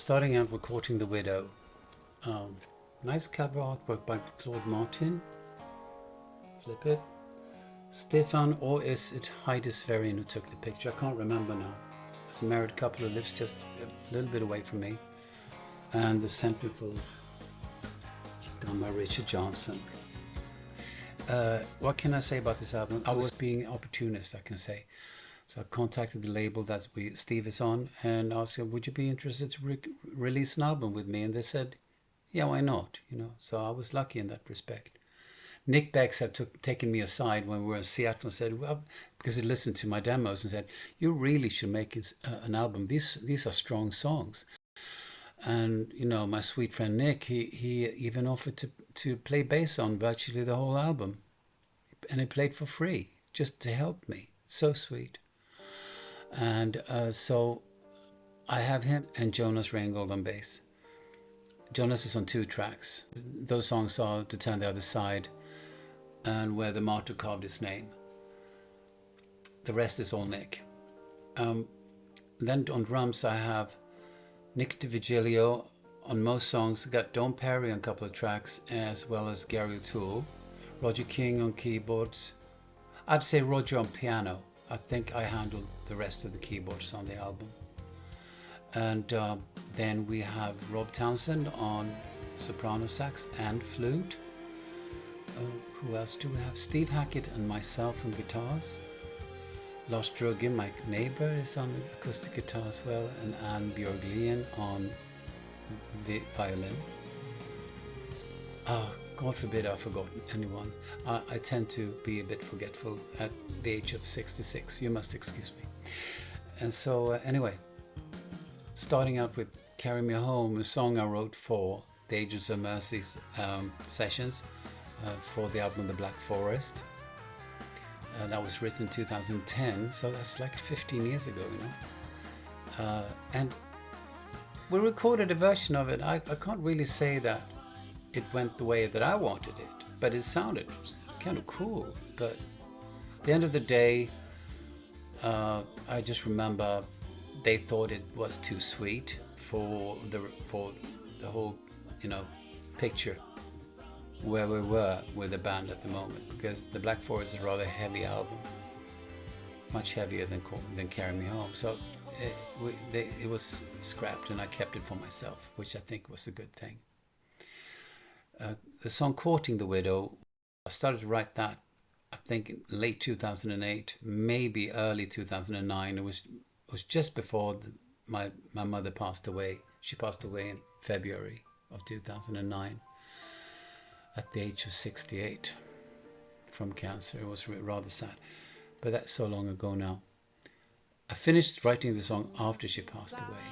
starting out with Courting the Widow. Nice cover artwork by Claude Martin. Flip it. Stefan, or is it Heidi Sverrin who took the picture? I can't remember now. It's a married couple who lives just a little bit away from me. And the centerfold is done by Richard Johnson. What can I say about this album? I was being opportunist, I can say. So I contacted the label that Steve is on and asked him, would you be interested to release an album with me? And they said, yeah, why not? So I was lucky in that respect. Nick Becks had taken me aside when we were in Seattle and said, well, because he listened to my demos and said, you really should make an album. These are strong songs. And, my sweet friend Nick, he even offered to play bass on virtually the whole album. And he played for free, just to help me. So sweet. And so I have him and Jonas Reingold on bass. Jonas is on 2 tracks. Those songs are To Turn the Other Side and Where the Martyr Carved His Name. The rest is all Nick. Then on drums I have Nick DiVigilio on most songs. I got Don Perry on a couple of tracks, as well as Gary O'Toole. Roger King on keyboards. I'd say Roger on piano. I think I handled the rest of the keyboards on the album. And then we have Rob Townsend on soprano sax and flute. Who else do we have? Steve Hackett and myself on guitars. Lars Drugge, my neighbor, is on acoustic guitar as well, and Anne Björglien on the violin. God forbid I've forgotten anyone. I tend to be a bit forgetful at the age of 66. You must excuse me. And so anyway, starting out with Carry Me Home, a song I wrote for the Agents of Mercy sessions for the album The Black Forest. That was written in 2010, so that's like 15 years ago, and we recorded a version of it. I can't really say that it went the way that I wanted it, but it sounded kind of cool. But at the end of the day, I just remember they thought it was too sweet for the whole picture where we were with the band at the moment, because The Black Forest is a rather heavy album, much heavier than Carry Me Home. So it was scrapped and I kept it for myself, which I think was a good thing. The song Courting the Widow, I started to write that I think in late 2008, maybe early 2009. It was just before my mother passed away. She passed away in February of 2009 at the age of 68 from cancer. It was rather sad, but that's so long ago now. I finished writing the song after she passed away,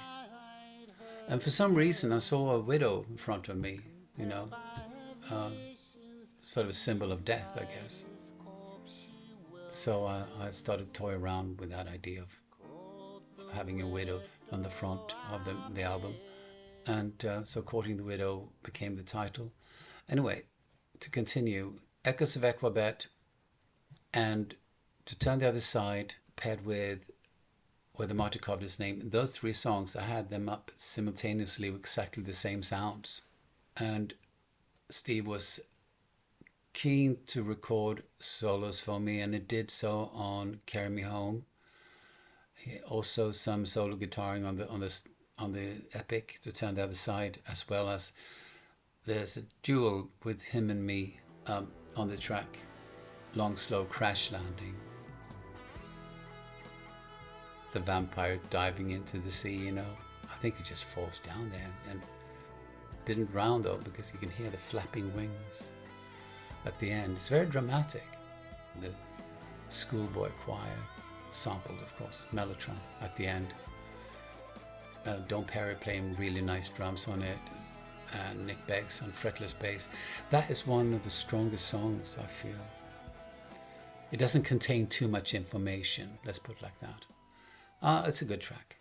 and for some reason I saw a widow in front of me, sort of a symbol of death, I guess. So I started to toy around with that idea of having a widow on the front of the album, and so Courting the Widow became the title. Anyway, to continue, Echoes of Aquabet and To Turn the Other Side, paired with Where the Martyr Carved His Name, those 3 songs, I had them up simultaneously with exactly the same sounds. And Steve was keen to record solos for me, and it did so on Carry Me Home. Also some solo guitaring on the epic To Turn the Other Side, as well as there's a duel with him and me on the track Long Slow Crash Landing. The vampire diving into the sea, I think he just falls down there and didn't drown though, because you can hear the flapping wings at the end. It's very dramatic. The schoolboy choir, sampled of course, Mellotron at the end. Don Perry playing really nice drums on it, and Nick Beggs on fretless bass. That is one of the strongest songs, I feel. It doesn't contain too much information, let's put it like that. It's a good track.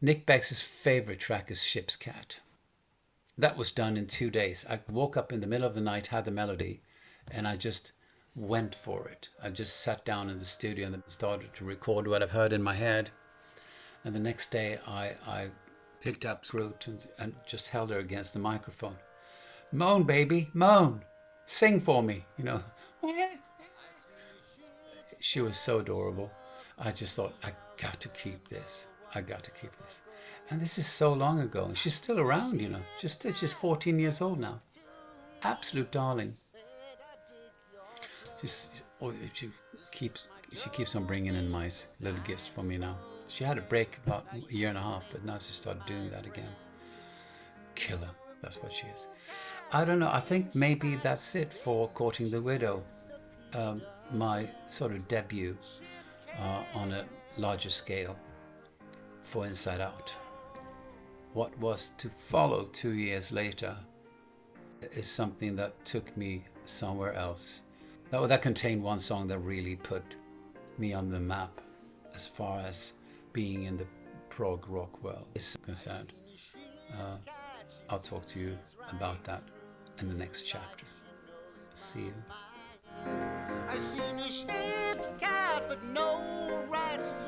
Nick Beggs' favorite track is Ship's Cat. That was done in 2 days. I woke up in the middle of the night, had the melody, and I just went for it. I just sat down in the studio and started to record what I've heard in my head. And the next day I picked up throat and just held her against the microphone. Moan, baby, moan. Sing for me, you know. She was so adorable. I just thought, I got to keep this. I got to keep this. And this is so long ago. And she's still around, you know. She's 14 years old now. Absolute darling. She keeps on bringing in nice little gifts for me now. She had a break about a year and a half, but now she started doing that again. Killer. That's what she is. I don't know. I think maybe that's it for Courting the Widow. My sort of debut on a larger scale for Inside Out. What was to follow 2 years later is something that took me somewhere else. That contained one song that really put me on the map as far as being in the prog rock world is concerned. I'll talk to you about that in the next chapter. See you. I seen a ship's cat, but no rats.